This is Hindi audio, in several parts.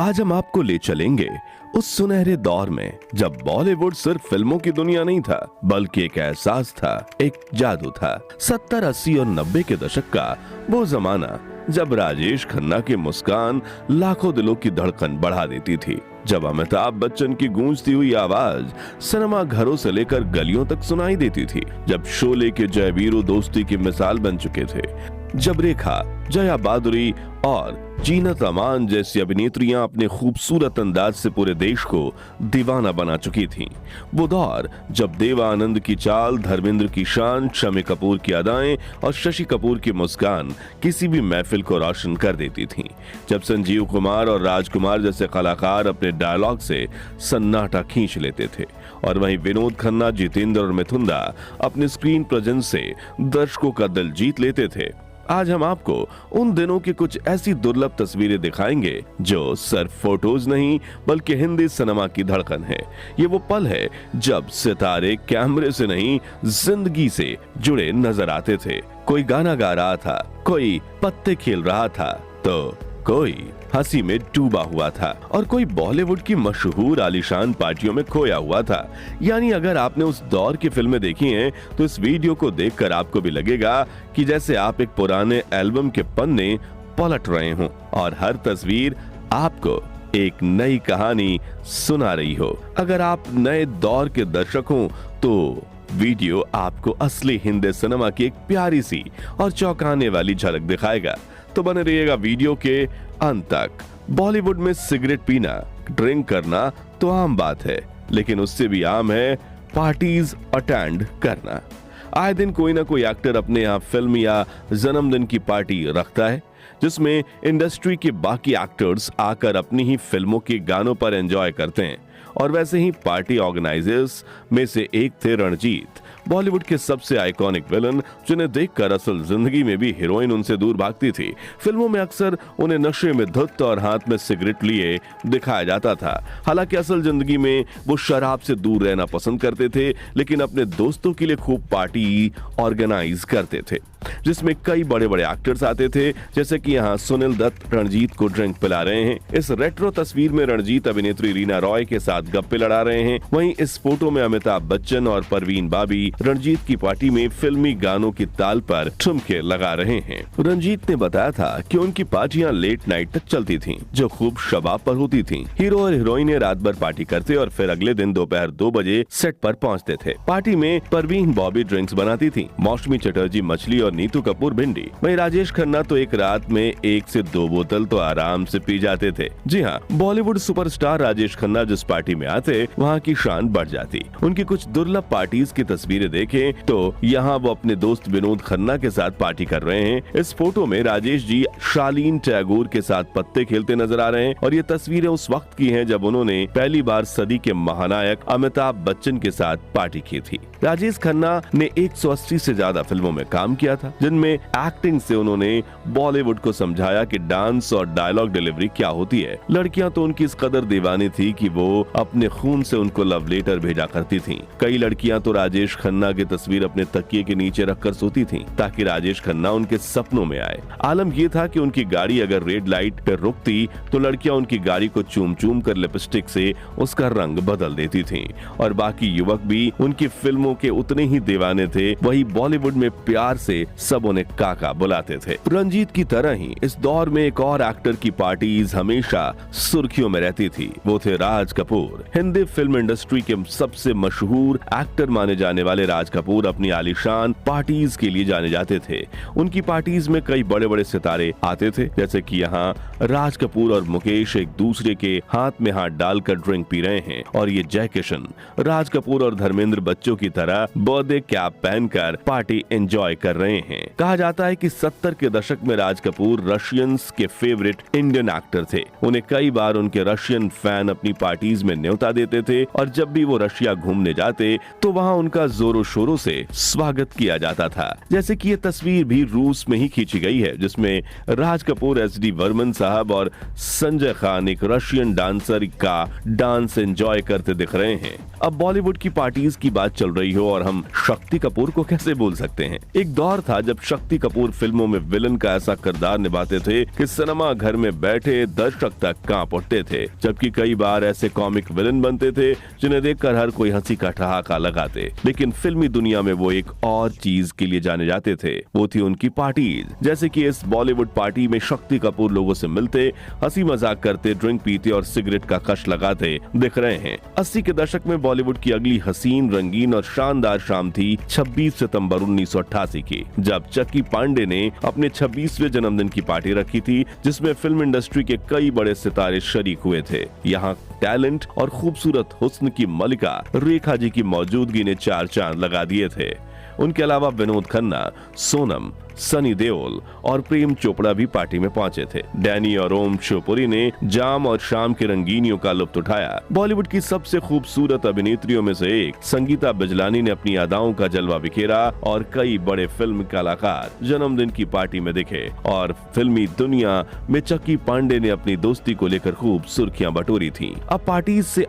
आज हम आपको ले चलेंगे उस सुनहरे दौर में जब बॉलीवुड सिर्फ फिल्मों की दुनिया नहीं था बल्कि एक एहसास था, एक जादू था। 70, 80 और 90 के दशक का वो जमाना जब राजेश खन्ना की मुस्कान लाखों दिलों की धड़कन बढ़ा देती थी, जब अमिताभ बच्चन की गूंजती हुई आवाज सिनेमा घरों से लेकर गलियों तक सुनाई देती थी, जब शोले के जयवीरू दोस्ती की मिसाल बन चुके थे, जब रेखा, जया बादुरी और जीनत अमान जैसी अभिनेत्रियां अपने खूबसूरत अंदाज से पूरे देश को दीवाना बना चुकी थीं। वो दौर जब देवा आनंद की चाल, धर्मेंद्र की शान, शम्मी कपूर की अदाएं और शशि कपूर की मुस्कान किसी भी महफिल को रोशन कर देती थीं, जब संजीव कुमार और राजकुमार जैसे कलाकार अपने डायलॉग से सन्नाटा खींच लेते थे और वहीं विनोद खन्ना, जितेंद्र और मिथुन दा अपने स्क्रीन प्रेजेंस से दर्शकों का दिल जीत लेते थे। आज हम आपको उन दिनों की कुछ ऐसी दुर्लभ तस्वीरें दिखाएंगे जो सिर्फ फोटोज नहीं बल्कि हिंदी सिनेमा की धड़कन है। ये वो पल है जब सितारे कैमरे से नहीं जिंदगी से जुड़े नजर आते थे। कोई गाना गा रहा था, कोई पत्ते खेल रहा था, तो कोई हंसी में डूबा हुआ था और कोई बॉलीवुड की मशहूर आलीशान पार्टियों में खोया हुआ था। यानी अगर आपने उस दौर की फिल्में देखी हैं तो इस वीडियो को देखकर आपको भी लगेगा कि जैसे आप एक पुराने एल्बम के पन्ने पलट रहे हों और हर तस्वीर आपको एक नई कहानी सुना रही हो। अगर आप नए दौर के दर्शक हो तो वीडियो आपको असली हिंदी सिनेमा की एक प्यारी सी और चौंकाने वाली झलक दिखाएगा। तो बने रहिएगा वीडियो के अंत तक। बॉलीवुड में सिगरेट पीना, ड्रिंक करना तो आम बात है, लेकिन उससे भी आम है पार्टीज अटेंड करना। आए दिन कोई ना कोई एक्टर अपने यहाँ फिल्म या जन्मदिन की पार्टी रखता है जिसमें इंडस्ट्री के बाकी एक्टर्स आकर अपनी ही फिल्मों के गानों पर एंजॉय करते हैं। और वैसे ही पार्टी ऑर्गेनाइजर्स में से एक थे रणजीत, बॉलीवुड के सबसे आइकॉनिक विलन जिन्हें देखकर असल जिंदगी में भी हीरोइन उनसे दूर भागती थी। फिल्मों में अक्सर उन्हें नशे में धुत और हाथ में सिगरेट लिए दिखाया जाता था। हालांकि असल जिंदगी में वो शराब से दूर रहना पसंद करते थे, लेकिन अपने दोस्तों के लिए खूब पार्टी ऑर्गेनाइज करते थे जिसमें कई बड़े बड़े एक्टर्स आते थे। जैसे कि यहाँ सुनील दत्त रणजीत को ड्रिंक पिला रहे हैं। इस रेट्रो तस्वीर में रणजीत अभिनेत्री रीना रॉय के साथ गप्पे लड़ा रहे हैं। वहीं इस फोटो में अमिताभ बच्चन और परवीन बाबी रणजीत की पार्टी में फिल्मी गानों की ताल पर ठुमके लगा रहे हैं। रणजीत ने बताया था कि उनकी पार्टियां लेट नाइट तक चलती थीं, जो खूब शबाब पर होती थीं। हीरो और हीरोइनें रात भर पार्टी करते और फिर अगले दिन दोपहर 2 बजे सेट पर पहुंचते थे। पार्टी में परवीन बॉबी ड्रिंक्स बनाती थी, मौसमी चटर्जी मछली और नीतू कपूर भिंडी। वहीं राजेश खन्ना तो एक रात में 1 से 2 बोतल तो आराम से पी जाते थे। जी हाँ, बॉलीवुड सुपरस्टार राजेश खन्ना जिस पार्टी में आते वहाँ की शान बढ़ जाती। उनकी कुछ दुर्लभ पार्टीज की तस्वीरें देखें तो यहाँ वो अपने दोस्त विनोद खन्ना के साथ पार्टी कर रहे हैं। इस फोटो में राजेश जी शालीन टैगोर के साथ पत्ते खेलते नजर आ रहे हैं और ये तस्वीरें उस वक्त की हैं जब उन्होंने पहली बार सदी के महानायक अमिताभ बच्चन के साथ पार्टी की थी। राजेश खन्ना ने 180 से ज्यादा फिल्मों में काम किया था, जिनमें एक्टिंग से उन्होंने बॉलीवुड को समझाया कि डांस और डायलॉग डिलीवरी क्या होती है। लड़कियां तो उनकी इस कदर दीवानी थी कि वो अपने खून से उनको लव लेटर भेजा करती थीं। कई लड़कियां तो राजेश खन्ना की तस्वीर अपने तकिए के नीचे रखकर सोती थीं ताकि राजेश खन्ना उनके सपनों में आए। आलम ये था कि उनकी गाड़ी अगर रेड लाइट पर रुकती तो लड़कियां उनकी गाड़ी को चूम चूम कर लिपस्टिक से उसका रंग बदल देती थीं और बाकी युवक भी उनकी फिल्मों के उतने ही दीवाने थे। वही बॉलीवुड में प्यार से सब उन्हें काका बुलाते थे। रंजीत की तरह ही इस दौर में एक और एक्टर की पार्टीज हमेशा सुर्खियों में रहती थी। वो थे राज कपूर। हिंदी फिल्म इंडस्ट्री के सबसे मशहूर एक्टर माने जाने वाले राज कपूर अपनी आलीशान पार्टीज के लिए जाने जाते थे। उनकी पार्टीज में कई बड़े बड़े सितारे आते थे, जैसे कि यहाँ राज कपूर और मुकेश एक दूसरे के हाथ में हाथ डालकर ड्रिंक पी रहे हैं और ये जय किशन राज कपूर और धर्मेंद्र बच्चों की तरह बर्थडे कैप पहनकर पार्टी एंजॉय कर रहे हैं। कहा जाता है कि 70 के दशक में राज कपूर रशियंस के फेवरेट इंडियन एक्टर थे। उन्हें कई बार उनके रशियन फैन अपनी पार्टीज में न्योता देते थे और जब भी वो रशिया घूमने जाते तो वहाँ उनका जोरों शोरों से स्वागत किया जाता था। जैसे कि ये तस्वीर भी रूस में ही खींची गई है, जिसमें राज कपूर, एस.डी. वर्मन साहब और संजय खान एक रशियन डांसर का डांस एंजॉय करते दिख रहे हैं। अब बॉलीवुड की पार्टीज की बात चल रही हो और हम शक्ति कपूर को कैसे भूल सकते हैं। एक दौर था जब शक्ति कपूर फिल्मों में विलन का ऐसा किरदार निभाते थे कि सिनेमा घर में बैठे दर्शक तक कांप उठते थे, जबकि कई बार ऐसे कॉमिक विलन बनते थे जिन्हें देखकर हर कोई हंसी का ठहाका लगाते। लेकिन फिल्मी दुनिया में वो एक और चीज के लिए जाने जाते थे, वो थी उनकी पार्टीज। जैसे कि इस बॉलीवुड पार्टी में शक्ति कपूर लोगों से मिलते, हंसी मजाक करते, ड्रिंक पीते और सिगरेट का कश लगाते दिख रहे हैं। 80 के दशक में बॉलीवुड की अगली हसीन, रंगीन और शानदार शाम थी 26 सितंबर 1988 की, जब चक्की पांडे ने अपने 26वें जन्मदिन की पार्टी रखी थी, जिसमें फिल्म इंडस्ट्री के कई बड़े सितारे शरीक हुए थे। यहाँ टैलेंट और खूबसूरत हुस्न की मलिका रेखा जी की मौजूदगी ने 4 चांद लगा दिए थे। उनके अलावा विनोद खन्ना, सोनम, सनी देओल और प्रेम चोपड़ा भी पार्टी में पहुंचे थे। डैनी और ओम शिवपुरी ने जाम और शाम की रंगीनियों का लुत्फ उठाया। बॉलीवुड की सबसे खूबसूरत अभिनेत्रियों में से एक संगीता बिजलानी ने अपनी अदाओं का जलवा बिखेरा और कई बड़े फिल्म कलाकार जन्मदिन की पार्टी में दिखे। और फिल्मी दुनिया में चक्की पांडे ने अपनी दोस्ती को लेकर खूब सुर्खियां बटोरी थी। अब पार्टीज से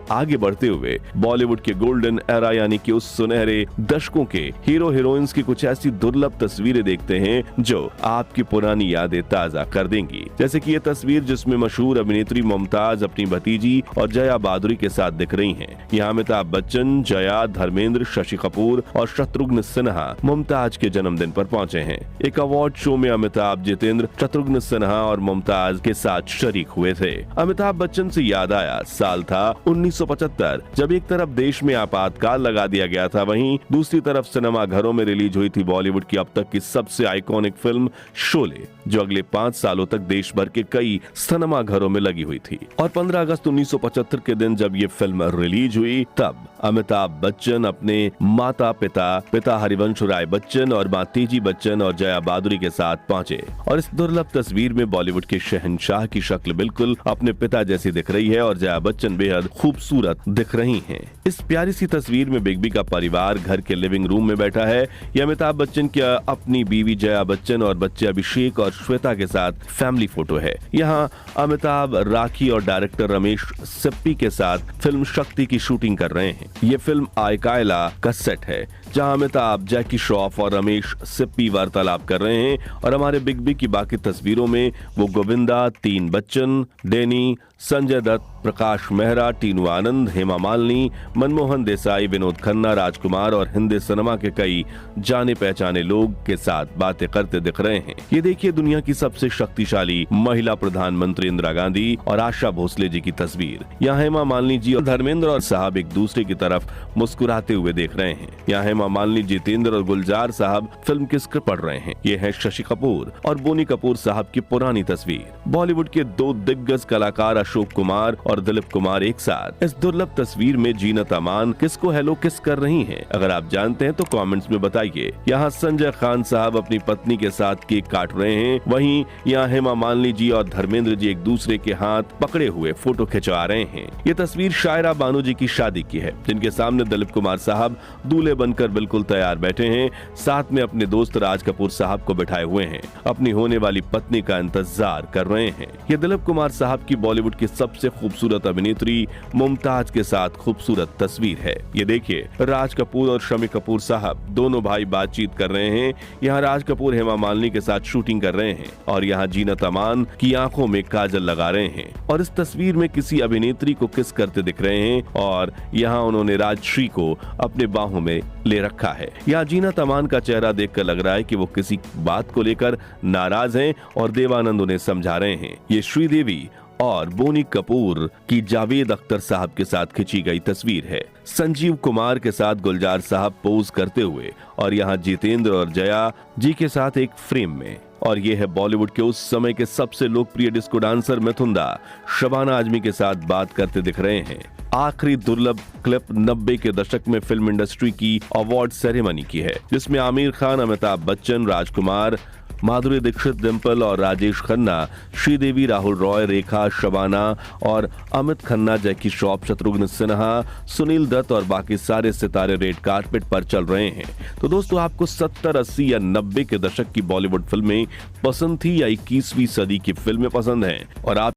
आगे बढ़ते हुए बॉलीवुड के गोल्डन एरा यानी कि उस सुनहरे दशकों के हीरो हीरोइंस की कुछ ऐसी दुर्लभ तस्वीरें देखते हैं जो आपकी पुरानी यादें ताजा कर देंगी। जैसे कि ये तस्वीर जिसमें मशहूर अभिनेत्री मुमताज अपनी भतीजी और जया बहादुरी के साथ दिख रही हैं। यहाँ अमिताभ बच्चन, जया, धर्मेंद्र, शशि कपूर और शत्रुघ्न सिन्हा मुमताज के जन्मदिन पर पहुंचे हैं। एक अवार्ड शो में अमिताभ, जितेंद्र, शत्रुघ्न सिन्हा और मुमताज के साथ शरीक हुए थे। अमिताभ बच्चन से याद आया, साल था 1975, जब एक तरफ देश में आपातकाल लगा दिया गया था, वहीं दूसरी तरफ सिनेमा घरों में रिलीज हुई थी बॉलीवुड की अब तक की सबसे आइकॉनिक फिल्म शोले, जो अगले 5 सालों तक देश भर के कई सिनेमा घरों में लगी हुई थी। और 15 अगस्त 1975 के दिन जब ये फिल्म रिलीज हुई, तब अमिताभ बच्चन अपने माता पिता हरिवंश राय बच्चन और मां तेजी बच्चन और जया बहादुरी के साथ पहुंचे। और इस दुर्लभ तस्वीर में बॉलीवुड के शहंशाह की शक्ल बिल्कुल अपने पिता जैसी दिख रही है और जया बच्चन बेहद खूबसूरत दिख रही हैं। इस प्यारी सी तस्वीर में बिग बी का परिवार घर के लिविंग रूम में बैठा है। यह अमिताभ बच्चन की अपनी बीवी जया बच्चन और बच्चे अभिषेक और श्वेता के साथ फैमिली फोटो है। यहाँ अमिताभ, राखी और डायरेक्टर रमेश सिप्पी के साथ फिल्म शक्ति की शूटिंग कर रहे हैं। ये फिल्म आयकायला का सेट है, जहां अमिताभ, जैकी श्रॉफ और रमेश सिप्पी वार्तालाप कर रहे हैं। और हमारे बिग बी की बाकी तस्वीरों में वो गोविंदा, 3 बच्चन, डेनी, संजय दत्त, प्रकाश मेहरा, टीनू आनंद, हेमा मालिनी, मनमोहन देसाई, विनोद खन्ना, राजकुमार और हिंदी सिनेमा के कई जाने पहचाने लोग के साथ बातें करते दिख रहे हैं। ये देखिए दुनिया की सबसे शक्तिशाली महिला प्रधानमंत्री इंदिरा गांधी और आशा भोसले जी की तस्वीर। यहाँ हेमा मालिनी जी और धर्मेंद्र और साहब एक दूसरे की तरफ मुस्कुराते हुए देख रहे हैं। यहाँ हेमा मालिनी, जितेंद्र और गुलजार साहब फिल्म की स्क्रिप्ट पढ़ रहे हैं। ये है शशि कपूर और बोनी कपूर साहब की पुरानी तस्वीर। बॉलीवुड के 2 दिग्गज कलाकार अशोक कुमार और दिलीप कुमार एक साथ इस दुर्लभ तस्वीर में जीनत अमान किसको हेलो किस कर रही हैं। अगर आप जानते हैं तो कमेंट्स में बताइए। यहाँ संजय खान साहब अपनी पत्नी के साथ केक काट रहे हैं। वहीं यहाँ हेमा मालिनी जी और धर्मेंद्र जी एक दूसरे के हाथ पकड़े हुए फोटो खिंचवा रहे हैं। ये तस्वीर शायरा बानो जी की शादी की है, जिनके सामने दिलीप कुमार साहब दूल्हे बनकर बिल्कुल तैयार बैठे हैं। साथ में अपने दोस्त राज कपूर साहब को बिठाए हुए हैं, अपनी होने वाली पत्नी का इंतजार कर रहे हैं। ये दिलीप कुमार साहब की बॉलीवुड की सबसे खूबसूरत अभिनेत्री मुमताज के साथ खूबसूरत तस्वीर है। ये देखिए राज कपूर और शम्मी कपूर साहब दोनों भाई बातचीत कर रहे हैं। यहाँ राज कपूर हेमा मालिनी के साथ शूटिंग कर रहे हैं और यहाँ जीनत अमान की आंखों में काजल लगा रहे हैं और इस तस्वीर में किसी अभिनेत्री को किस करते दिख रहे हैं और यहाँ उन्होंने राजश्री को अपने बाहों में ले रखा है। यहाँ जीनत अमान का चेहरा देखकर लग रहा है कि वो किसी बात को लेकर नाराज हैं और देवानंद उन्हें समझा रहे हैं। ये श्रीदेवी और बोनी कपूर की जावेद अख्तर साहब के साथ खिंची गई तस्वीर है। संजीव कुमार के साथ गुलजार साहब पोज करते हुए और यहाँ जितेंद्र और जया जी के साथ एक फ्रेम में। और ये है बॉलीवुड के उस समय के सबसे लोकप्रिय डिस्को डांसर मिथुंदा शबाना आजमी के साथ बात करते दिख रहे हैं। आखिरी दुर्लभ क्लिप 90 के दशक में फिल्म इंडस्ट्री की अवार्ड सेरेमनी की है, जिसमें आमिर खान, अमिताभ बच्चन, राजकुमार, माधुरी दीक्षित, डिम्पल और राजेश खन्ना, श्रीदेवी, राहुल रॉय, रेखा, शबाना और अमित खन्ना, जैकी श्रॉफ, शत्रुघ्न सिन्हा, सुनील दत्त और बाकी सारे सितारे रेड कार्पेट पर चल रहे हैं। तो दोस्तों, आपको 70, 80 या 90 के दशक की बॉलीवुड फिल्में पसंद थी या 21वीं सदी की फिल्में पसंद हैं? और आप